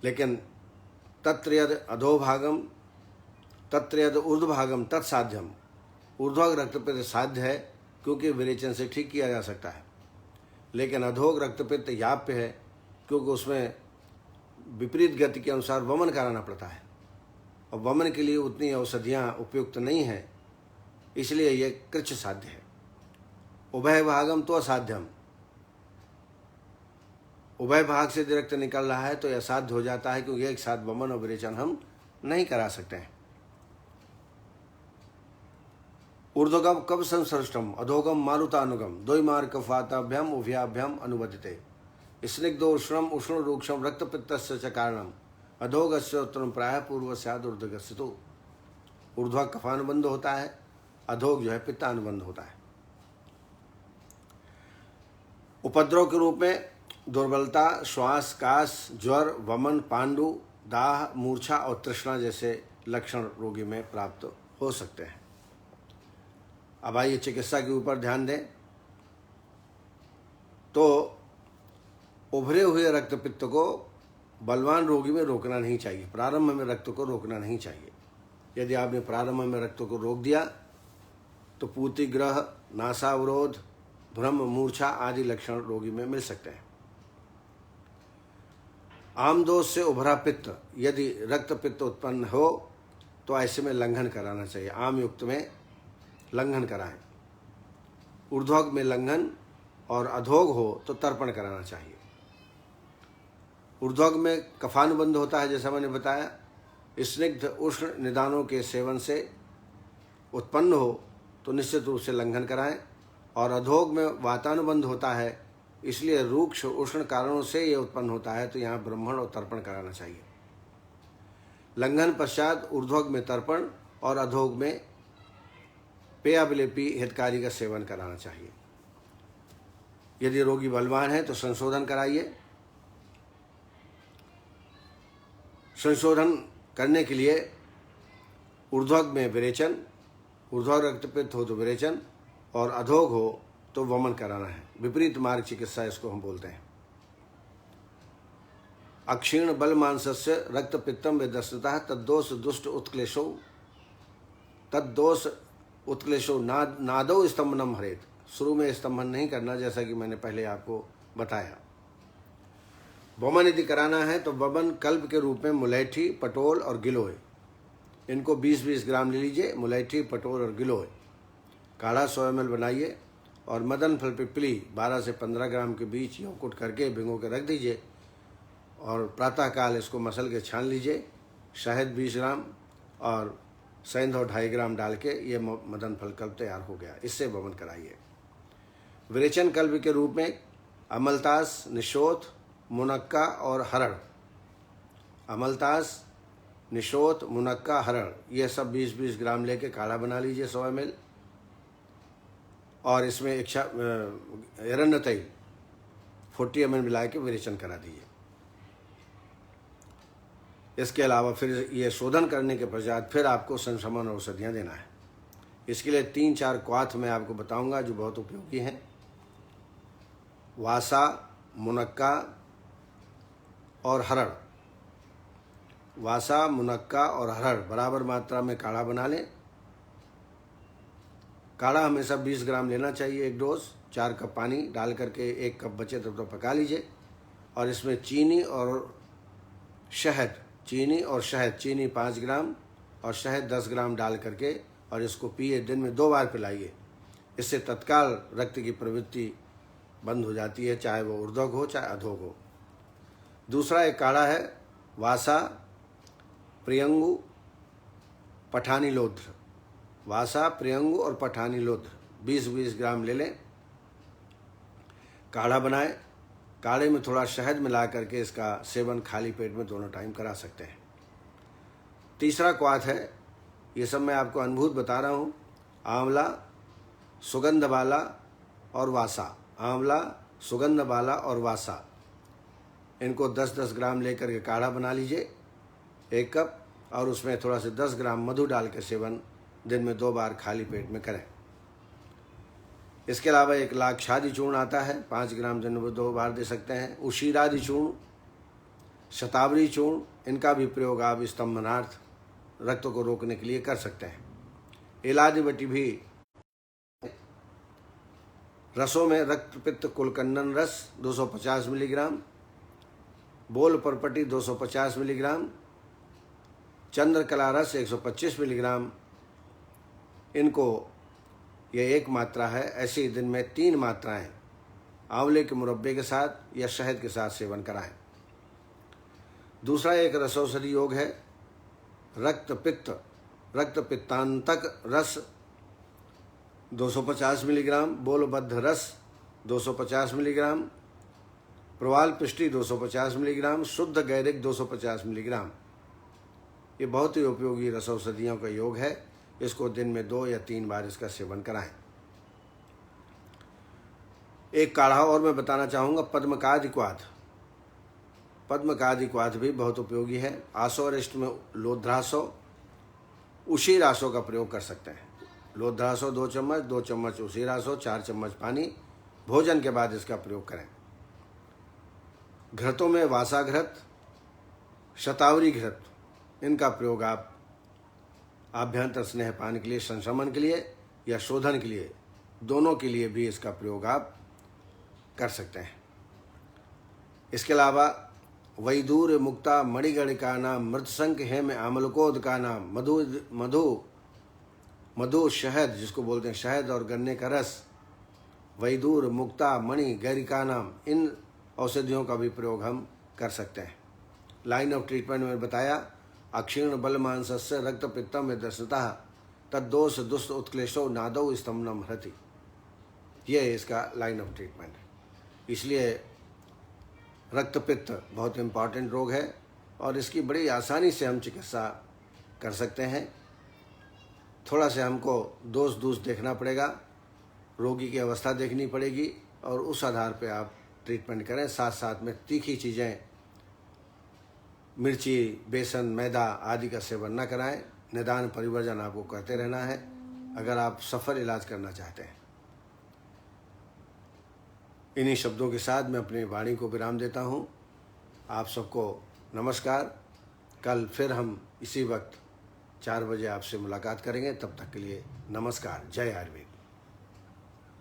Speaker 1: लेकिन तत्रयद अधोभागम तत्रयद ऊर्ध्वभागम तत्साध्यम, ऊर्ध्वग रक्तपित्त साध्य है क्योंकि विरेचन से ठीक किया जा सकता है। लेकिन अधोग रक्तपित्त याप्य है क्योंकि उसमें विपरीत गति के अनुसार वमन कराना पड़ता है और वमन के लिए उतनी औषधियाँ उपयुक्त नहीं है, इसलिए ये कृच्छ साध्य है। उभय भागम तो असाध्यम, उभय भाग से रक्त निकल रहा है तो यह असाध्य हो जाता है क्योंकि एक साथ वमन और विरेचन हम नहीं करा सकते हैं। ऊर्ध्वगम कव संसृष्टम अधोगम मारुतानुगम द्वैमार्कफाताभ्याम उभयाभ्याम अनुबद्धते स्निग्धोष्णम उष्ण रूक्षम रक्तपित्तस्य च कारणम अधोगस्य उत्तरम प्राय पूर्व स्याद ऊर्ध्वगस्य तो। ऊर्ध्व कफानुबंध होता है, अधोग जो है पित्तानुबंध होता है। उपद्रव के रूप में दुर्बलता, श्वास, कास, ज्वर, वमन, पांडु, दाह, मूर्छा और तृष्णा जैसे लक्षण रोगी में प्राप्त हो सकते हैं। अब आइए चिकित्सा के ऊपर ध्यान दें। तो उभरे हुए रक्तपित्त को बलवान रोगी में रोकना नहीं चाहिए, प्रारंभ में रक्त को रोकना नहीं चाहिए। यदि आपने प्रारंभ में रक्त को रोक दिया तो पूतिग्रह, नासावरोध, भ्रम, मूर्छा आदि लक्षण रोगी में मिल सकते हैं। आम दोष से उभरा पित्त, यदि रक्त पित्त उत्पन्न हो तो ऐसे में लंघन कराना चाहिए। आम युक्त में लंघन कराएं। ऊर्ध्वग में लंघन और अधोग हो तो तर्पण कराना चाहिए। ऊर्ध्वग में कफानुबंध होता है, जैसा मैंने बताया। स्निग्ध उष्ण निदानों के सेवन से उत्पन्न हो तो निश्चित रूप से लंघन कराएं। और अधोग में वातानुबंध होता है, इसलिए रूक्ष उष्ण कारणों से यह उत्पन्न होता है, तो यहाँ ब्रह्मण और तर्पण कराना चाहिए। लंघन पश्चात ऊर्ध्वग में तर्पण और अधोग में पेयाविलेपी हितकारी का सेवन कराना चाहिए। यदि रोगी बलवान है तो संशोधन कराइए। संशोधन करने के लिए ऊर्ध्वग में विरेचन, ऊर्ध्वग रक्तपित्त हो तो विरेचन और अधोग हो तो वमन कराना है। विपरीत मार्ग चिकित्सा इसको हम बोलते हैं। अक्षीण बल मांसस्य रक्तपित्तम वेदस्यतः तद्दोष दुष्ट उत्क्लेशो नादो स्तंभनम हरेत। शुरू में स्तंभन नहीं करना, जैसा कि मैंने पहले आपको बताया। वमन यदि कराना है तो वमन कल्प के रूप में मुलैठी, पटोल और गिलोय, इनको 20-20 ग्राम ले लीजिए। मुलैठी, पटोल और गिलोय काढ़ा 100 ml बनाइए और मदन फल पिपली 12 से 15 ग्राम के बीच यूँ कुट करके भिगो के रख दीजिए और प्रातःकाल इसको मसल के छान लीजिए। शहद 20 ग्राम और सेंध और 2.5 ग्राम डाल के ये मदन फल कल्प तैयार हो गया। इससे वमन कराइए। विरेचन कल्प के रूप में अमलतास, निशोथ, मुनक्का और हरड़। अमलतास, निशोथ, मुनक्का, हरड़ ये सब 20-20 ग्राम लेके काढ़ा बना लीजिए 100 ml और इसमें एरण्य तेल 40 ml मिला के विरेचन करा दीजिए। इसके अलावा फिर ये शोधन करने के पश्चात फिर आपको संशमन औषधियाँ देना है। इसके लिए 3-4 क्वाथ मैं आपको बताऊंगा जो बहुत उपयोगी हैं। वासा, मुनक्का और हरड़। वासा, मुनक्का और हरड़ बराबर मात्रा में काढ़ा बना लें। काढ़ा हमेशा 20 ग्राम लेना चाहिए, एक डोज। 4 कप पानी डाल करके 1 कप बचे तब तो पका लीजिए और इसमें चीनी और शहद, चीनी 5 ग्राम और शहद 10 ग्राम डाल करके और इसको पिए। दिन में 2 बार पिलाइए। इससे तत्काल रक्त की प्रवृत्ति बंद हो जाती है, चाहे वो ऊर्ध्वग हो चाहे अधोग हो। दूसरा एक काढ़ा है वासा, प्रियंगु, पठानी लोध्र। वासा, प्रियंगु और पठानी लोध्र 20-20 ग्राम ले लें। काढ़ा बनाएं। काढ़े में थोड़ा शहद मिला करके इसका सेवन खाली पेट में दोनों टाइम करा सकते हैं। तीसरा क्वाथ है, ये सब मैं आपको अनुभूत बता रहा हूँ। आंवला, सुगंध बाला और वासा। आंवला, सुगंध बाला और वासा, इनको 10-10 ग्राम लेकर के काढ़ा बना लीजिए 1 कप और उसमें थोड़ा से 10 ग्राम मधु डाल के सेवन दिन में 2 बार खाली पेट में करें। इसके अलावा एक लाक्षादि चूर्ण आता है, 5 ग्राम दिन में 2 बार दे सकते हैं। उशीरादि चूर्ण, शतावरी चूर्ण, इनका भी प्रयोग आप स्तंभनार्थ रक्त को रोकने के लिए कर सकते हैं। इलादिवटी भी रसों में रक्त पित्त कुलकंदन रस 250 मिलीग्राम, बोल परपटी 250 मिलीग्राम, चंद्रकला रस 125 मिलीग्राम, इनको ये एक मात्रा है। ऐसे दिन में 3 मात्राएं आंवले के मुरब्बे के साथ या शहद के साथ सेवन कराएं। दूसरा एक रसौषधि योग है रक्त पित्तांतक रस 250 मिलीग्राम, बोलबद्ध रस 250 मिलीग्राम, प्रवाल पृष्टि 250 मिलीग्राम, शुद्ध गैरिक 250 मिलीग्राम। ये बहुत ही उपयोगी रस औषधियों का योग है। इसको दिन में 2 या 3 बार इसका सेवन कराएं। एक काढ़ा और मैं बताना चाहूँगा, पद्मकादिक्वाथ। पद्मकादिक्वाथ भी बहुत उपयोगी है। आसो अरिष्ट में लोध्रासो, उसी रासों का प्रयोग कर सकते हैं। लोध्रासो 2 चम्मच, 2 चम्मच उसी रासो, 4 चम्मच पानी, भोजन के बाद इसका प्रयोग करें। घृतों में वासाघृत, शतावरी घृत, इनका प्रयोग आप आभ्यंतर स्नेह पान के लिए, संशमन के लिए या शोधन के लिए, दोनों के लिए भी इसका प्रयोग आप कर सकते हैं। इसके अलावा वैदूर्य मुक्ता मणिगणिका नाम, मृतशंख हेम आमलकोद का नाम, मधु मधु मधु शहद, जिसको बोलते हैं शहद और गन्ने का रस, वैदूर मुक्ता मणि गैरिका नाम, इन औषधियों का भी प्रयोग हम कर सकते हैं। लाइन ऑफ ट्रीटमेंट में बताया, अक्षीर्ण बल मांसस्य रक्त पित्तम में दर्शनता तद्दोष दुष्ट उत्क्लेशो नादौ स्तंभनम हृति। ये है इसका लाइन ऑफ ट्रीटमेंट। इसलिए रक्तपित्त बहुत इम्पॉर्टेंट रोग है और इसकी बड़ी आसानी से हम चिकित्सा कर सकते हैं। थोड़ा सा हमको दोष देखना पड़ेगा, रोगी की अवस्था देखनी पड़ेगी और उस आधार पे आप ट्रीटमेंट करें। साथ साथ में तीखी चीज़ें, मिर्ची, बेसन, मैदा आदि का सेवन न कराएं। निदान परिवर्जन आपको करते रहना है अगर आप सफल इलाज करना चाहते हैं। इन्हीं शब्दों के साथ मैं अपनी वाणी को विराम देता हूँ। आप सबको नमस्कार। कल फिर हम इसी वक्त 4 बजे आपसे मुलाकात करेंगे। तब तक के लिए नमस्कार। जय आयुर्वेद।